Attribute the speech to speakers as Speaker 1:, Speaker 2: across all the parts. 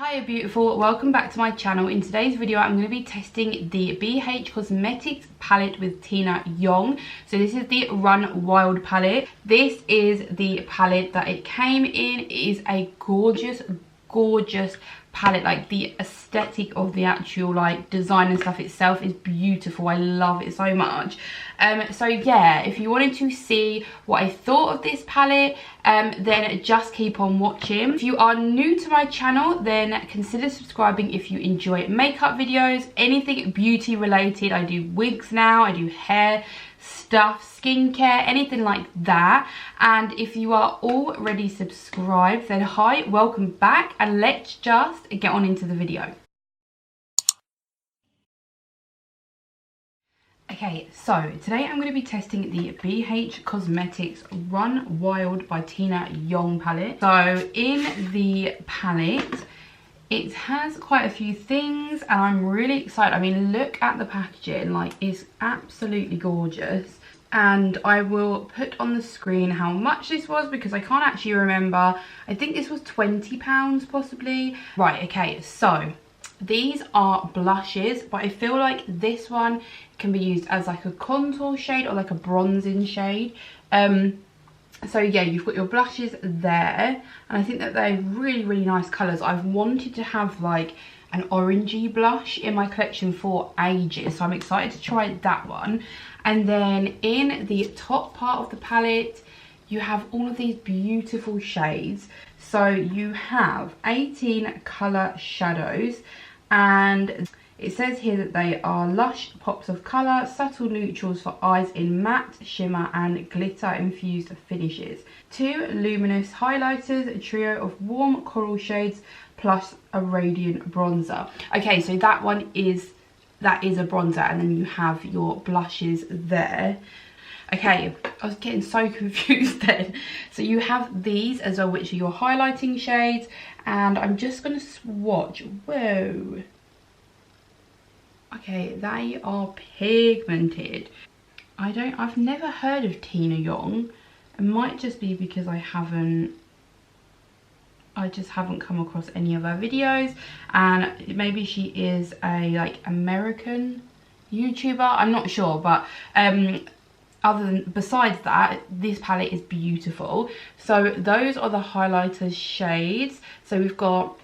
Speaker 1: Hi beautiful, welcome back to my channel. In today's video I'm going to be testing the BH Cosmetics palette with Tina Yong. So this is the Run Wild palette. This is the palette that it came in. It is a gorgeous palette. Like the aesthetic of the actual like design and stuff itself is beautiful. I love it so much. So yeah, if you wanted to see what I thought of this palette, then just keep on watching. If you are new to my channel, then consider subscribing if you enjoy makeup videos, anything beauty related. I do wigs now, I do hair stuff, skincare, anything like that. And if you are already subscribed, then hi, welcome back, and let's just get on into the video. Okay, so today I'm going to be testing the BH Cosmetics Run Wild by Tina Yong palette. So in the palette, it has quite a few things and I'm really excited. I mean, look at the packaging, like it's absolutely gorgeous. And I will put on the screen how much this was because I can't actually remember. I think this was £20 possibly. Right, okay, so these are blushes, but I feel like this one can be used as like a contour shade or like a bronzing shade. So yeah, you've got your blushes there, and I think that they're really nice colours. I've wanted to have like an orangey blush in my collection for ages, so I'm excited to try that one. And then in the top part of the palette, you have all of these beautiful shades. So you have 18 colour shadows, and it says here that they are lush pops of colour, subtle neutrals for eyes in matte, shimmer and glitter infused finishes. 2 luminous highlighters, a trio of warm coral shades, plus a radiant bronzer. Okay, so that is a bronzer, and then you have your blushes there. Okay, I was getting so confused then. So you have these as well, which are your highlighting shades, and I'm just going to swatch. Whoa. Okay, they are pigmented. I've never heard of Tina Yong. It might just be because I just haven't come across any of her videos, and maybe she is a like American YouTuber, I'm not sure, but besides that, this palette is beautiful. So those are the highlighter shades. So we've got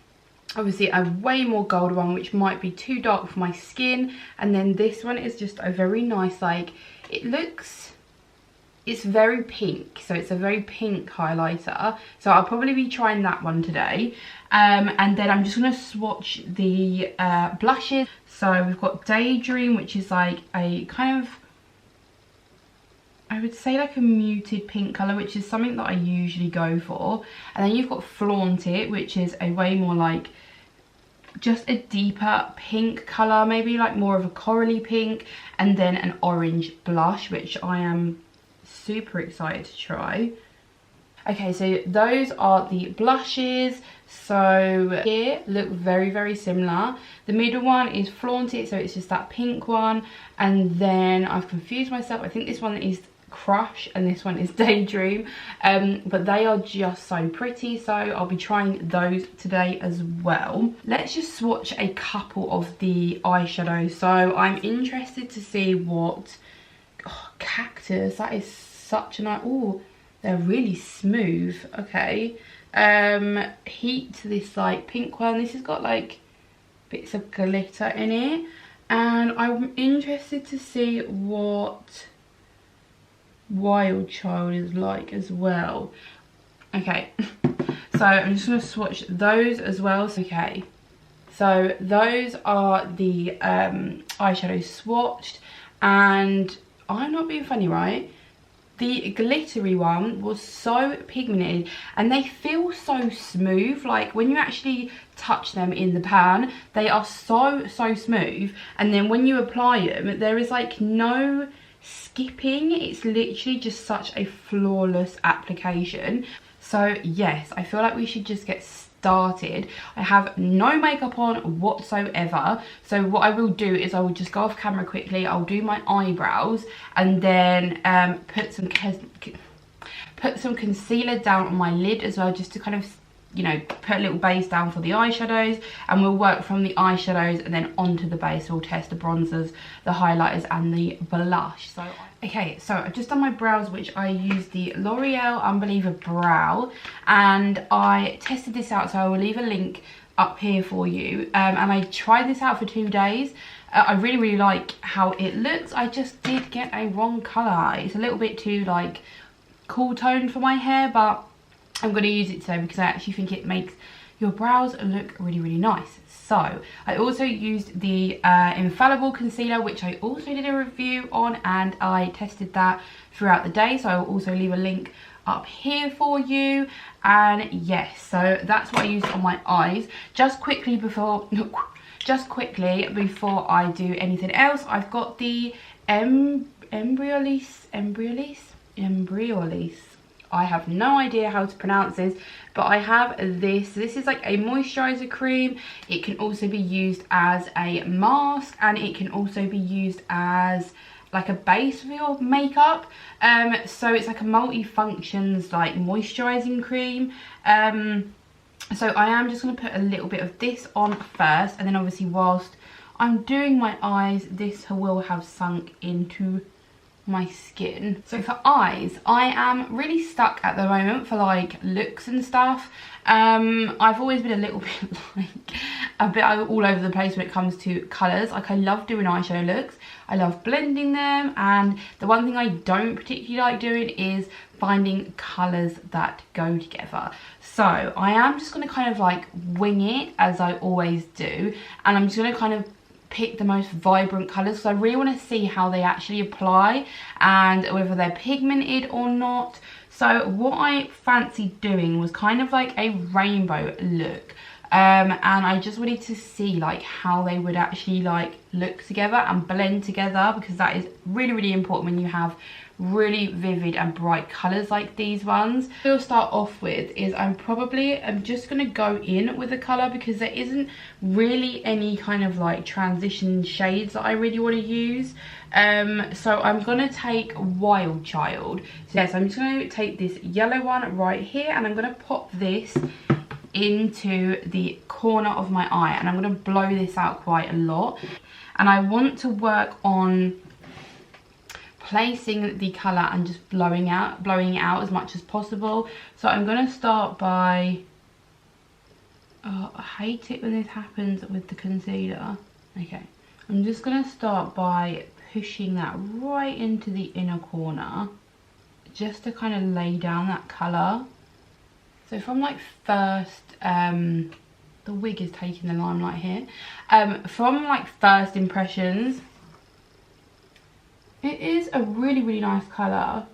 Speaker 1: obviously a way more gold one, which might be too dark for my skin, and then this one is just a very nice, like, it's very pink, so it's a very pink highlighter. So I'll probably be trying that one today. And then I'm just going to swatch the blushes. So we've got Daydream, which is like a kind of, I would say like a muted pink colour, which is something that I usually go for. And then you've got Flaunt It, which is a way more like just a deeper pink colour, maybe like more of a corally pink. And then an orange blush, which I am super excited to try. Okay, so those are the blushes. So here look very similar. The middle one is Flaunt It, so it's just that pink one. And then I've confused myself. I think this one is Crush and this one is Daydream, but they are just so pretty, so I'll be trying those today as well. Let's just swatch a couple of the eyeshadows. So I'm interested to see what Cactus, that is such a nice, oh, they're really smooth. Okay, Heat, this like pink one, this has got like bits of glitter in it, and I'm interested to see what Wild Child is like as well. Okay, so I'm just going to swatch those as well. Okay, so those are the eyeshadows swatched, and I'm not being funny, right? The glittery one was so pigmented and they feel so smooth. Like when you actually touch them in the pan, they are so smooth, and then when you apply them, there is like no skipping. It's literally just such a flawless application. So yes, I feel like we should just get started. I have no makeup on whatsoever, so what I will do is I will just go off camera quickly. I'll do my eyebrows and then put some concealer down on my lid as well, just to kind of you know, put a little base down for the eyeshadows, and we'll work from the eyeshadows and then onto the base. We'll test the bronzers, the highlighters and the blush. So okay, so I've just done my brows, which I used the L'Oreal Unbeliever Brow, and I tested this out, so I will leave a link up here for you. And I tried this out for 2 days. I really like how it looks. I just did get a wrong colour. It's a little bit too like cool toned for my hair, but I'm going to use it today because I actually think it makes your brows look really nice. So I also used the Infallible concealer, which I also did a review on, and I tested that throughout the day, so I will also leave a link up here for you. And yes, so that's what I used on my eyes. Just quickly before I do anything else, I've got the Embryolisse. I have no idea how to pronounce this, but I have this. This is like a moisturizer cream. It can also be used as a mask, and it can also be used as like a base for your makeup. So it's like a multi-functions like moisturizing cream. So I am just going to put a little bit of this on first, and then obviously whilst I'm doing my eyes, this will have sunk into my skin. So for eyes, I am really stuck at the moment for like looks and stuff. I've always been a little bit like a bit all over the place when it comes to colours. Like I love doing eyeshadow looks, I love blending them, and the one thing I don't particularly like doing is finding colours that go together. So I am just going to kind of like wing it as I always do, and I'm just going to kind of pick the most vibrant colours, so I really want to see how they actually apply and whether they're pigmented or not. So what I fancied doing was kind of like a rainbow look, and I just wanted to see like how they would actually like look together and blend together, because that is really important when you have really vivid and bright colours like these ones. What I'll start off with is I'm just going to go in with the colour, because there isn't really any kind of like transition shades that I really want to use. So I'm going to take Wild Child. So yes, I'm just going to take this yellow one right here, and I'm going to pop this into the corner of my eye, and I'm going to blow this out quite a lot. And I want to work on placing the colour and just blowing it out as much as possible. So I'm going to start by, oh, I hate it when this happens with the concealer. Okay, I'm just going to start by pushing that right into the inner corner, just to kind of lay down that colour. So from like first, the wig is taking the limelight here. From like first impressions, it is a really nice colour.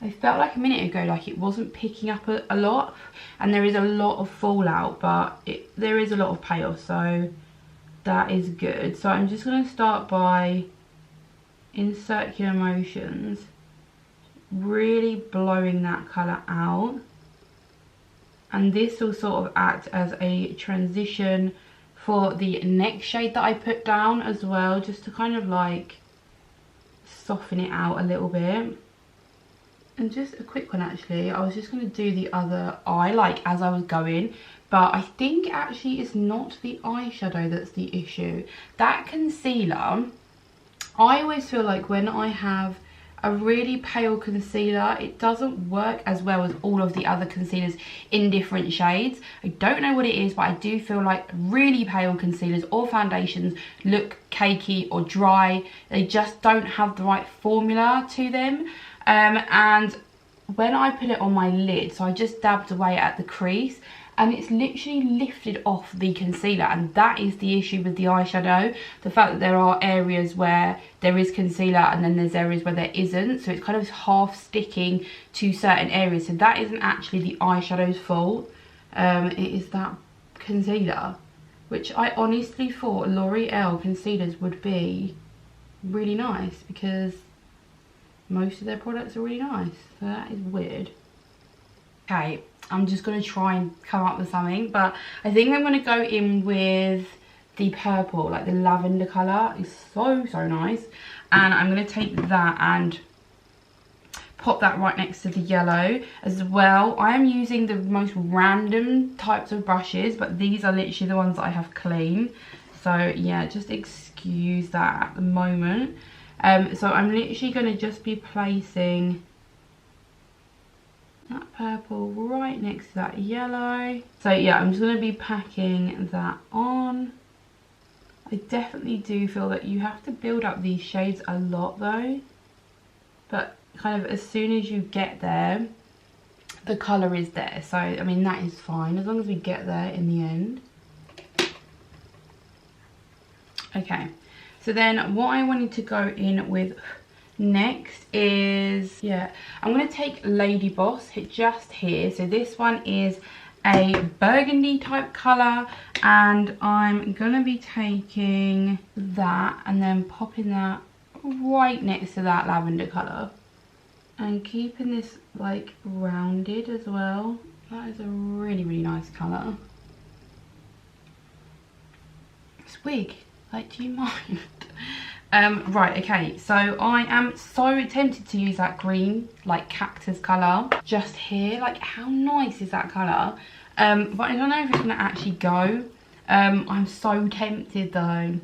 Speaker 1: I felt like a minute ago like it wasn't picking up a lot, and there is a lot of fallout, but there is a lot of payoff, so that is good. So I'm just going to start by, in circular motions, really blowing that colour out, and this will sort of act as a transition for the next shade that I put down as well, just to kind of like soften it out a little bit. And just a quick one actually, I was just going to do the other eye like as I was going, but I think actually it's not the eyeshadow that's the issue. That concealer, I always feel like when I have a really pale concealer, it doesn't work as well as all of the other concealers in different shades. I don't know what it is, but I do feel like really pale concealers or foundations look cakey or dry. They just don't have the right formula to them. And when I put it on my lid, so I just dabbed away at the crease, and it's literally lifted off the concealer, and that is the issue with the eyeshadow. The fact that there are areas where there is concealer and then there's areas where there isn't, so it's kind of half sticking to certain areas. So that isn't actually the eyeshadow's fault, it is that concealer, which I honestly thought L'Oreal concealers would be really nice, because most of their products are really nice, so that is weird. Okay, I'm just going to try and come up with something, but I think I'm going to go in with the purple, like the lavender colour. It's so nice, and I'm going to take that and pop that right next to the yellow as well. I am using the most random types of brushes, but these are literally the ones that I have clean. So yeah, just excuse that at the moment. So I'm literally going to just be placing that purple right next to that yellow. So yeah, I'm just going to be packing that on. I definitely do feel that you have to build up these shades a lot though, but kind of as soon as you get there, the colour is there. So I mean, that is fine as long as we get there in the end. Okay, so then what I wanted to go in with next is, yeah, I'm going to take Lady Boss just here. So this one is a burgundy type colour, and I'm going to be taking that and then popping that right next to that lavender colour, and keeping this like rounded as well. That is a really, really nice colour. It's wig, like, do you mind? Right, okay, so I am so tempted to use that green, like cactus colour just here. Like, how nice is that colour? But I don't know if it's going to actually go. I'm so tempted though.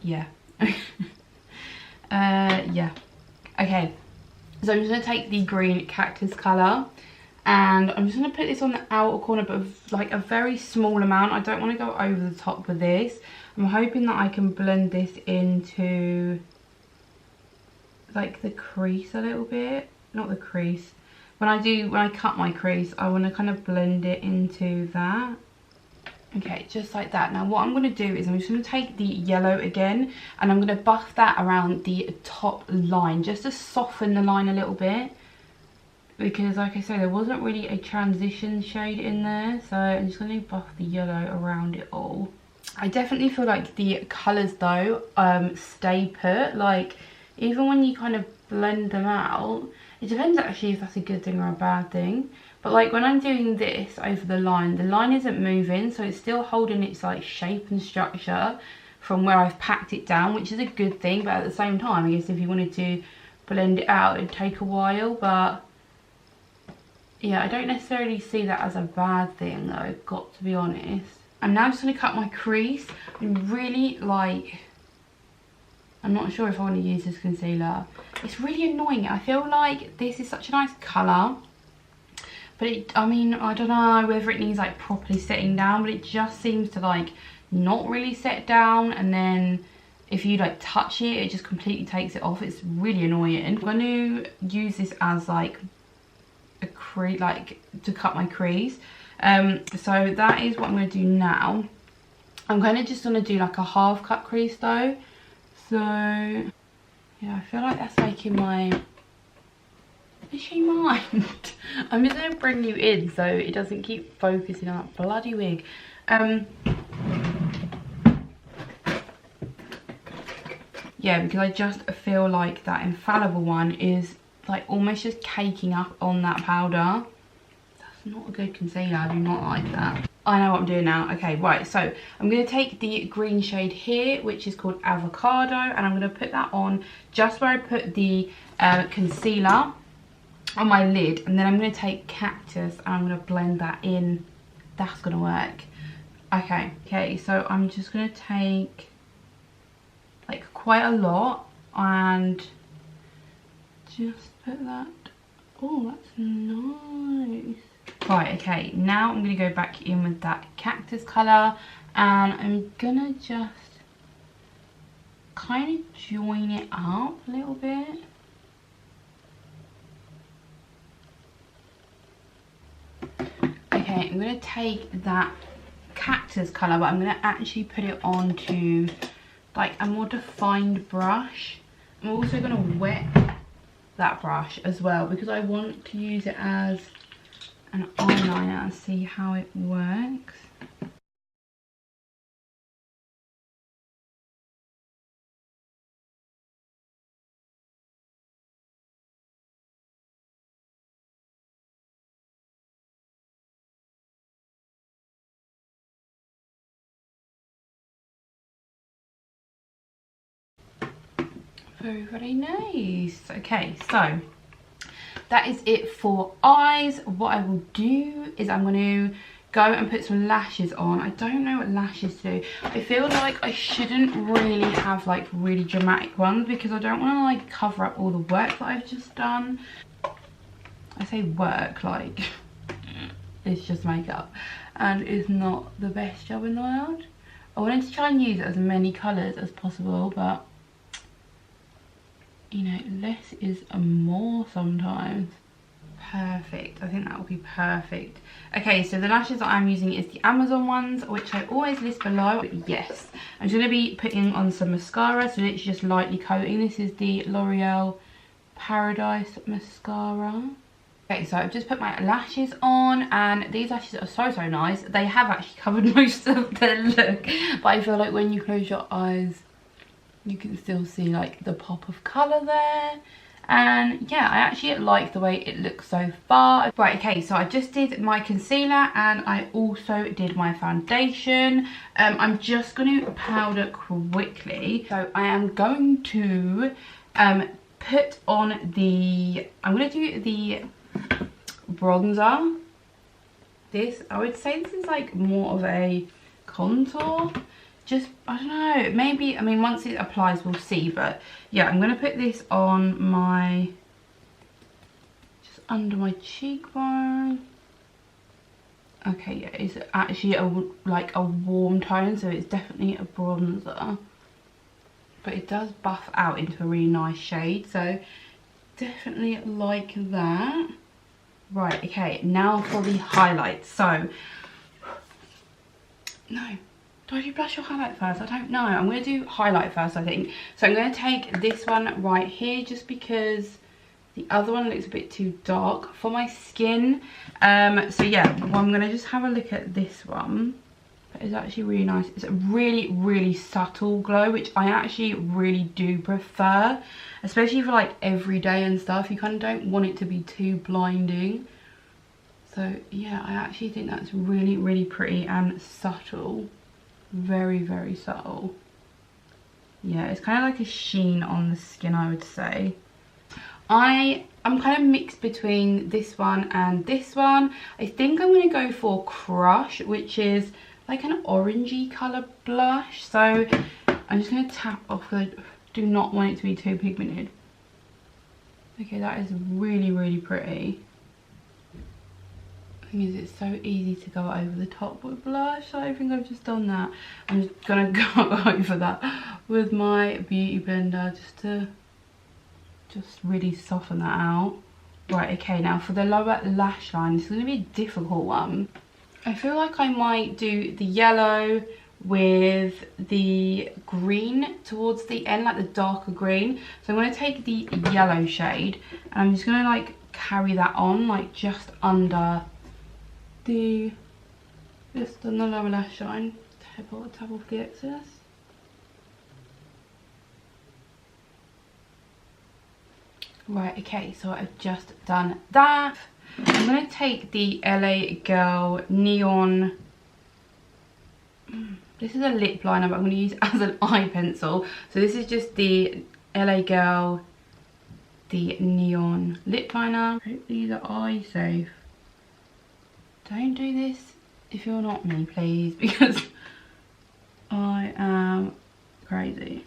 Speaker 1: Yeah. Yeah. Okay, so I'm just going to take the green cactus colour, and I'm just going to put this on the outer corner, but like a very small amount. I don't want to go over the top with this. I'm hoping that I can blend this into like the crease a little bit. Not the crease. When I cut my crease, I want to kind of blend it into that. Okay, just like that. Now what I'm going to do is I'm just going to take the yellow again, and I'm going to buff that around the top line just to soften the line a little bit, because like I said, there wasn't really a transition shade in there. So I'm just going to buff the yellow around it all. I definitely feel like the colours though stay put. Like, even when you kind of blend them out, it depends actually if that's a good thing or a bad thing. But like when I'm doing this over the line isn't moving, so it's still holding its like shape and structure from where I've packed it down, which is a good thing. But at the same time, I guess if you wanted to blend it out, it'd take a while. But yeah, I don't necessarily see that as a bad thing though, got to be honest. I'm now just going to cut my crease. I'm really like, I'm not sure if I want to use this concealer. It's really annoying. I feel like this is such a nice colour, but I mean, I don't know whether it needs like properly setting down, but it just seems to like not really set down, and then if you like touch it, it just completely takes it off. It's really annoying. I'm going to use this as like a crease, like to cut my crease. So that is what I'm going to do now. I'm kind of just going to do like a half cut crease though. So yeah, I feel like that's making my... Is she mine? I'm just going to bring you in so it doesn't keep focusing on that bloody wig. Yeah, because I just feel like that infallible one is like almost just caking up on that powder. That's not a good concealer. I do not like that. I know what I'm doing now. Okay, right, so I'm going to take the green shade here, which is called Avocado, and I'm going to put that on just where I put the concealer on my lid, and then I'm going to take Cactus and I'm going to blend that in. That's going to work. Okay, so I'm just going to take like quite a lot and just put that. Oh, that's nice. Right, okay, now I'm going to go back in with that cactus colour, and I'm going to just kind of join it up a little bit. Okay, I'm going to take that cactus colour, but I'm going to actually put it onto like a more defined brush. I'm also going to wet that brush as well because I want to use it as an eyeliner and see how it works. Very, very nice. Okay, so that is it for eyes. What I will do is I'm going to go and put some lashes on. I don't know what lashes to do. I feel like I shouldn't really have like really dramatic ones because I don't want to like cover up all the work that I've just done. I say work like it's just makeup and it's not the best job in the world. I wanted to try and use as many colours as possible, but you know, less is more sometimes. Perfect. I think that will be perfect. Okay, so the lashes that I'm using is the Amazon ones, which I always list below. But yes, I'm just going to be putting on some mascara, so literally just lightly coating. This is the L'Oreal Paradise mascara. Okay, so I've just put my lashes on, and these lashes are so nice. They have actually covered most of the look, but I feel like when you close your eyes, you can still see like the pop of colour there. And yeah, I actually like the way it looks so far. Right, okay, so I just did my concealer and I also did my foundation. I'm just going to powder quickly. So I am going to put on the, I'm going to do the bronzer. This, I would say this is like more of a contour. Just, I don't know, maybe, I mean, once it applies, we'll see. But yeah, I'm going to put this on my, just under my cheekbone. Okay, yeah, it's actually like a warm tone, so it's definitely a bronzer. But it does buff out into a really nice shade, so definitely like that. Right, okay, now for the highlights. So, no. Do I do blush or highlight first? I don't know. I'm going to do highlight first, I think. So I'm going to take this one right here just because the other one looks a bit too dark for my skin. So yeah, well, I'm going to just have a look at this one. It's actually really nice. It's a really subtle glow, which I actually really do prefer. Especially for like everyday and stuff. You kind of don't want it to be too blinding. So yeah, I actually think that's really pretty and subtle. Very subtle. Yeah, it's kind of like a sheen on the skin, I would say. I'm kind of mixed between this one and this one. I think I'm going to go for Crush, which is like an orangey colour blush. So I'm just going to tap off. I do not want it to be too pigmented. Okay, that is really pretty. Is it's so easy to go over the top with blush. I think I've just done that. I'm just gonna go over that with my beauty blender just to really soften that out. Right, okay, now for the lower lash line, this is gonna be a difficult one. I feel like I might do the yellow with the green towards the end, like the darker green. So I'm gonna take the yellow shade and I'm just gonna like carry that on, like just under just on the lower lash line, tap off the excess. Right, okay, so I've just done that. I'm going to take the LA Girl Neon, this is a lip liner, but I'm going to use it as an eye pencil. So this is just the LA Girl, the Neon lip liner. I hope these are eye safe. Don't do this if you're not me, please, because I am crazy.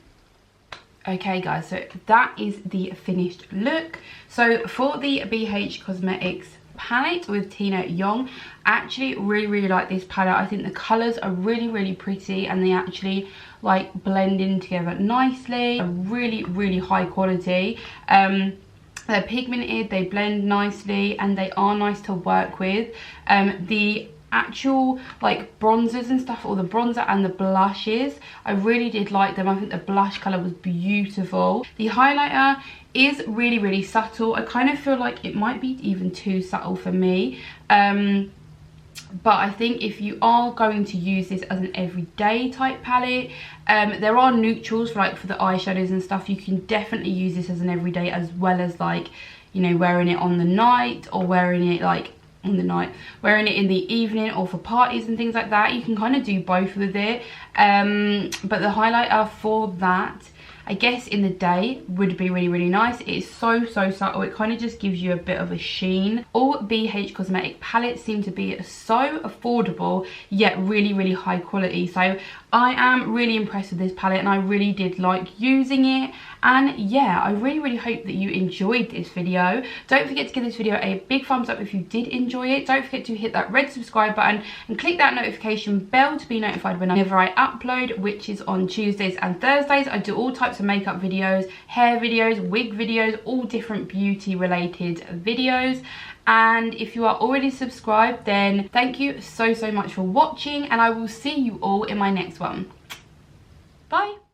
Speaker 1: Okay guys, so that is the finished look. So for the BH Cosmetics palette with Tina Yong, I actually really like this palette. I think the colours are really pretty and they actually like blend in together nicely. Really high quality. They're pigmented, they blend nicely, and they are nice to work with. The actual like bronzers and stuff, or the bronzer and the blushes, I really did like them. I think the blush colour was beautiful. The highlighter is really subtle. I kind of feel like it might be even too subtle for me. But I think if you are going to use this as an everyday type palette, there are neutrals for like for the eyeshadows and stuff. You can definitely use this as an everyday, as well as like, you know, wearing it on the night, or wearing it like on the night, wearing it in the evening, or for parties and things like that. You can kind of do both with it. But the highlighter for that I guess in the day would be really, really nice. It is so subtle. It kind of just gives you a bit of a sheen. All BH Cosmetic palettes seem to be so affordable, yet really, really high quality. So I am really impressed with this palette, and I really did like using it. And yeah, I really, really hope that you enjoyed this video. Don't forget to give this video a big thumbs up if you did enjoy it. Don't forget to hit that red subscribe button and click that notification bell to be notified whenever I upload, which is on Tuesdays and Thursdays. I do all types of makeup videos, hair videos, wig videos, all different beauty related videos. And if you are already subscribed, then thank you so much for watching, and I will see you all in my next one. Bye.